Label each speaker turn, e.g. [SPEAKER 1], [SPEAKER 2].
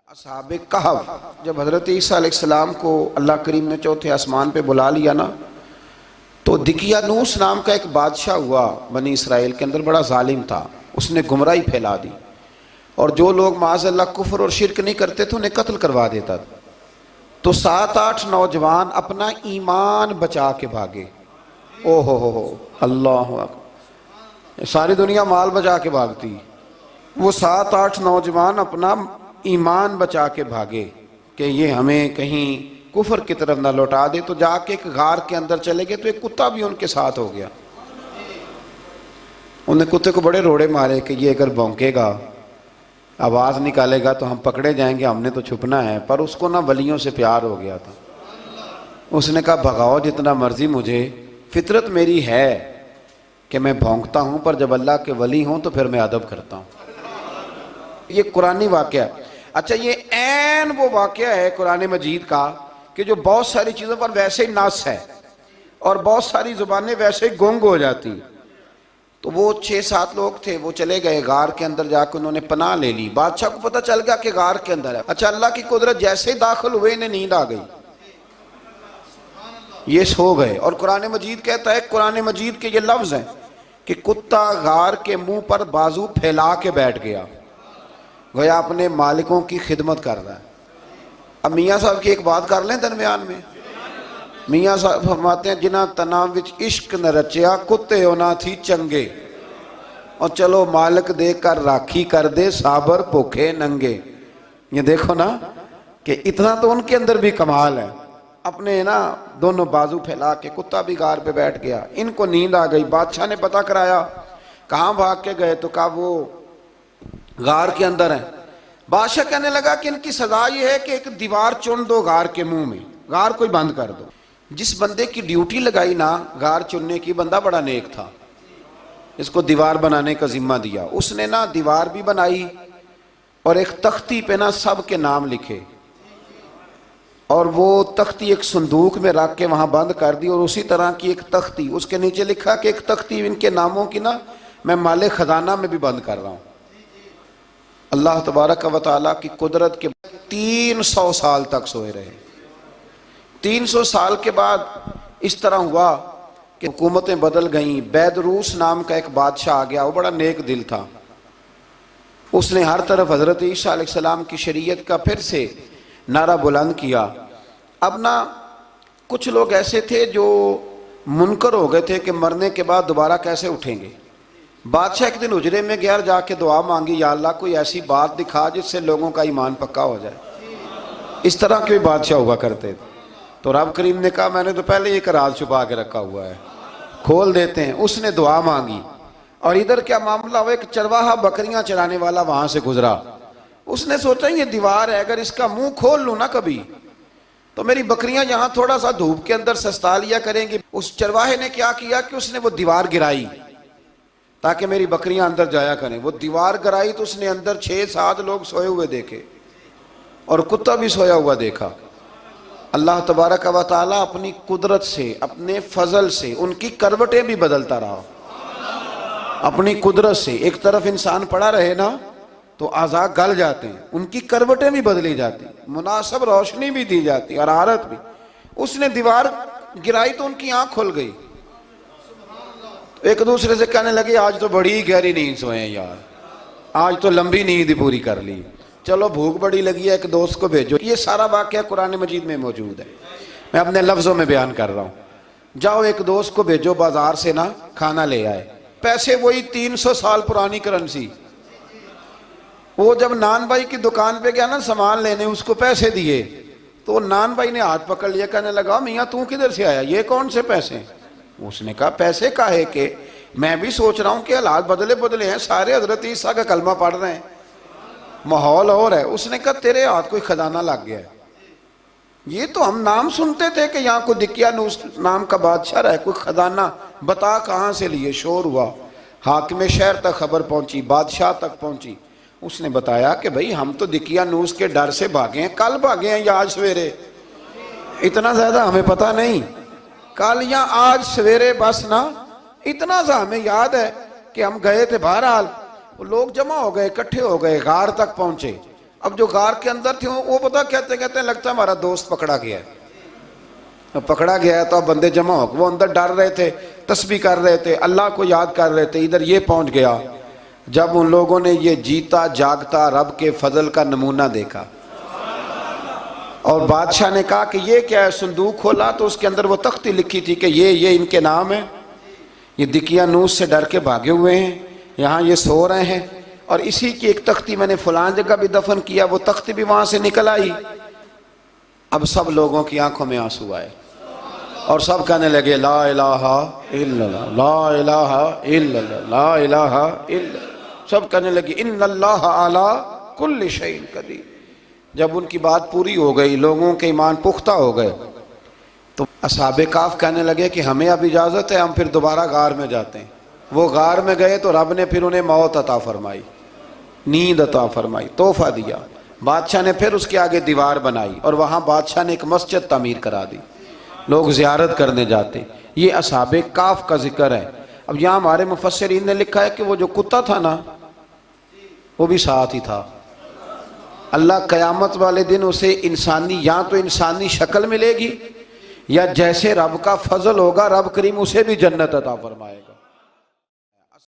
[SPEAKER 1] असहाबे कहफ जब हज़रत ईसा अलैहिस्सलाम को अल्लाह करीम ने चौथे आसमान पे बुला लिया ना, तो दिकियानूस नाम का एक बादशाह हुआ बनी इसराइल के अंदर, बड़ा जालिम था। उसने गुमराही फैला दी और जो लोग माज़अल्लाह कुफ्र और शिरक नहीं करते थे उन्हें कत्ल करवा देता था। तो 7-8 नौजवान अपना ईमान बचा के भागे। ओहो हो अल्लाह अकबर, सारी दुनिया माल बचा के भागती, वो 7-8 नौजवान अपना ईमान बचा के भागे कि ये हमें कहीं कुफर की तरफ ना लौटा दे। तो जाके एक गार के अंदर चले गए, तो एक कुत्ता भी उनके साथ हो गया। उन्हें कुत्ते को बड़े रोड़े मारे कि ये अगर भौंकेगा, आवाज़ निकालेगा तो हम पकड़े जाएंगे, हमने तो छुपना है। पर उसको ना वलियों से प्यार हो गया था। उसने कहा भगाओ जितना मर्जी मुझे, फितरत मेरी है कि मैं भौंकता हूँ, पर जब अल्लाह के वली हों तो फिर मैं अदब करता हूँ। ये कुरानी वाक़या। अच्छा, ये ऐन वो वाक़या है कुरान मजीद का कि जो बहुत सारी चीज़ों पर वैसे ही नास है और बहुत सारी ज़ुबानें वैसे ही गुंग हो जाती। तो वो 6-7 लोग थे, वो चले गए गार के अंदर, जाकर उन्होंने पनाह ले ली। बादशाह को पता चल गया कि गार के अंदर है। अच्छा, अल्लाह की कुदरत, जैसे ही दाखिल हुए इन्हें नींद आ गई, ये सो गए। और कुरान मजीद कहता है, कुरान मजीद के ये लफ्ज़ हैं कि कुत्ता गार के मुंह पर बाजू फैला के बैठ गया, गोया अपने मालिकों की खिदमत कर रहा है। अब मियाँ साहब की एक बात कर लें दरमियान में। मियाँ साहब फरमाते हैं, जिन्ना तना विच इश्क न रचिया, कुत्ते होना थी चंगे, और चलो मालिक देकर राखी कर दे, साबर भूखे नंगे। ये देखो ना कि इतना तो उनके अंदर भी कमाल है। अपने ना दोनों बाजू फैला के, कुत्ता भी गार पे बैठ गया। इनको नींद आ गई। बादशाह ने पता कराया, कहाँ भाग के गए? तो कहा वो गार के अंदर है। बादशाह कहने लगा कि इनकी सजा ये है कि एक दीवार चुन दो गार के मुंह में, गार कोई बंद कर दो। जिस बंदे की ड्यूटी लगाई ना गार चुनने की, बंदा बड़ा नेक था, इसको दीवार बनाने का जिम्मा दिया। उसने ना दीवार भी बनाई और एक तख्ती पे ना सब के नाम लिखे, और वो तख्ती एक संदूक में रख के वहां बंद कर दी। और उसी तरह की एक तख्ती, उसके नीचे लिखा कि एक तख्ती इनके नामों की ना मैं माले खजाना में भी बंद कर रहा हूं। अल्लाह तबारक व तआला की कुदरत के 300 साल तक सोए रहे। 300 साल के बाद इस तरह हुआ कि हुकूमतें बदल गईं। बैदरूस नाम का एक बादशाह आ गया, वो बड़ा नेक दिल था। उसने हर तरफ हज़रत ईसा अलैहिस्सलाम की शरीयत का फिर से नारा बुलंद किया। अब ना कुछ लोग ऐसे थे जो मुनकर हो गए थे कि मरने के बाद दोबारा कैसे उठेंगे। बादशाह एक दिन हुजरे में गया, जाके दुआ मांगी, या अल्लाह कोई ऐसी बात दिखा जिससे लोगों का ईमान पक्का हो जाए। इस तरह के भी बादशाह हुआ करते थे। तो रब करीम ने कहा, मैंने तो पहले एक राज छुपा के रखा हुआ है, खोल देते हैं। उसने दुआ मांगी और इधर क्या मामला हुआ, एक चरवाहा बकरियां चराने वाला वहां से गुजरा। उसने सोचा ये दीवार है, अगर इसका मुंह खोल लूँ ना कभी, तो मेरी बकरियां यहाँ थोड़ा सा धूप के अंदर सस्ता लिया करेंगी। उस चरवाहे ने क्या किया कि उसने वो दीवार गिराई ताकि मेरी बकरियां अंदर जाया करें। वो दीवार गिराई तो उसने अंदर 6-7 लोग सोए हुए देखे और कुत्ता भी सोया हुआ देखा। अल्लाह तबारक व तआला अपनी कुदरत से, अपने फजल से उनकी करवटें भी बदलता रहा। अपनी कुदरत से एक तरफ इंसान पड़ा रहे ना तो आज़ा गल जाते हैं, उनकी करवटें भी बदली जाती, मुनासिब रोशनी भी दी जाती और हालत भी। उसने दीवार गिराई तो उनकी आंख खुल गई। एक दूसरे से कहने लगे, आज तो बड़ी गहरी नींद सोए हैं यार, आज तो लंबी नींद पूरी कर ली, चलो भूख बड़ी लगी है, एक दोस्त को भेजो। ये सारा वाक़या कुरान मजीद में मौजूद है, मैं अपने लफ्ज़ों में बयान कर रहा हूँ। जाओ एक दोस्त को भेजो बाजार से ना खाना ले आए। पैसे वही 300 साल पुरानी करेंसी। वो जब नान भाई की दुकान पे गया ना सामान लेने, उसको पैसे दिए तो नान भाई ने हाथ पकड़ लिया, कहने लगा, मियाँ तू किधर से आया, ये कौन से पैसे? उसने कहा, पैसे काहे के, मैं भी सोच रहा हूँ कि हालात बदले बदले हैं, सारे हजरत ईसा का कलमा पढ़ रहे हैं, माहौल और है। उसने कहा, तेरे हाथ कोई खजाना लग गया है। ये तो हम नाम सुनते थे कि यहाँ कोई दिकियानूस नाम का बादशाह है, कोई खजाना, बता कहाँ से लिए। शोर हुआ, हाकिम शहर तक खबर पहुंची, बादशाह तक पहुंची। उसने बताया कि भाई हम तो दिकियानूस के डर से भागे हैं, कल भागे हैं या आज सवेरे, इतना ज्यादा हमें पता नहीं, कल या आज सवेरे बस ना। इतना सा हमें याद है कि हम गए थे। बहरहाल लोग जमा हो गए, इकट्ठे हो गए, गार तक पहुंचे। अब जो गार के अंदर थे वो पता कहते कहते हैं लगता है हमारा दोस्त पकड़ा गया है। अब पकड़ा गया है तो अब बंदे जमा हो, वो अंदर डर रहे थे, तस्बीह कर रहे थे, अल्लाह को याद कर रहे थे। इधर ये पहुंच गया जब उन लोगों ने ये जीता जागता रब के फजल का नमूना देखा और बादशाह ने कहा कि ये क्या है। संदूक खोला तो उसके अंदर वो तख्ती लिखी थी कि ये इनके नाम है, ये दिकियानूस से डर के भागे हुए हैं, यहाँ ये सो रहे हैं और इसी की एक तख्ती मैंने फलां जगह भी दफन किया, वो तख्ती भी वहां से निकल आई। अब सब लोगों की आंखों में आंसू आए और सब कहने लगे ला इलाहा इल्लल्लाह, ला इलाहा इल्लल्लाह, ला इलाहा इल्लल्लाह। सब कहने लगे इन्नल्लाह अला कुल्लि शैइन कदीर। जब उनकी बात पूरी हो गई, लोगों के ईमान पुख्ता हो गए, तो असहाबे काफ कहने लगे कि हमें अब इजाज़त है, हम फिर दोबारा गार में जाते हैं। वो गार में गए तो रब ने फिर उन्हें मौत अता फरमाई, नींद अता फरमाई, तोहफा दिया। बादशाह ने फिर उसके आगे दीवार बनाई और वहाँ बादशाह ने एक मस्जिद तामीर करा दी, लोग ज़ियारत करने जाते। ये असहाबे काफ का जिक्र है। अब यहाँ हमारे मुफस्सिरीन ने लिखा है कि वो जो कुत्ता था ना, वो भी साथ ही था। अल्लाह क़यामत वाले दिन उसे इंसानी, या तो इंसानी शक्ल मिलेगी या जैसे रब का फजल होगा रब करीम उसे भी जन्नत अता फरमाएगा।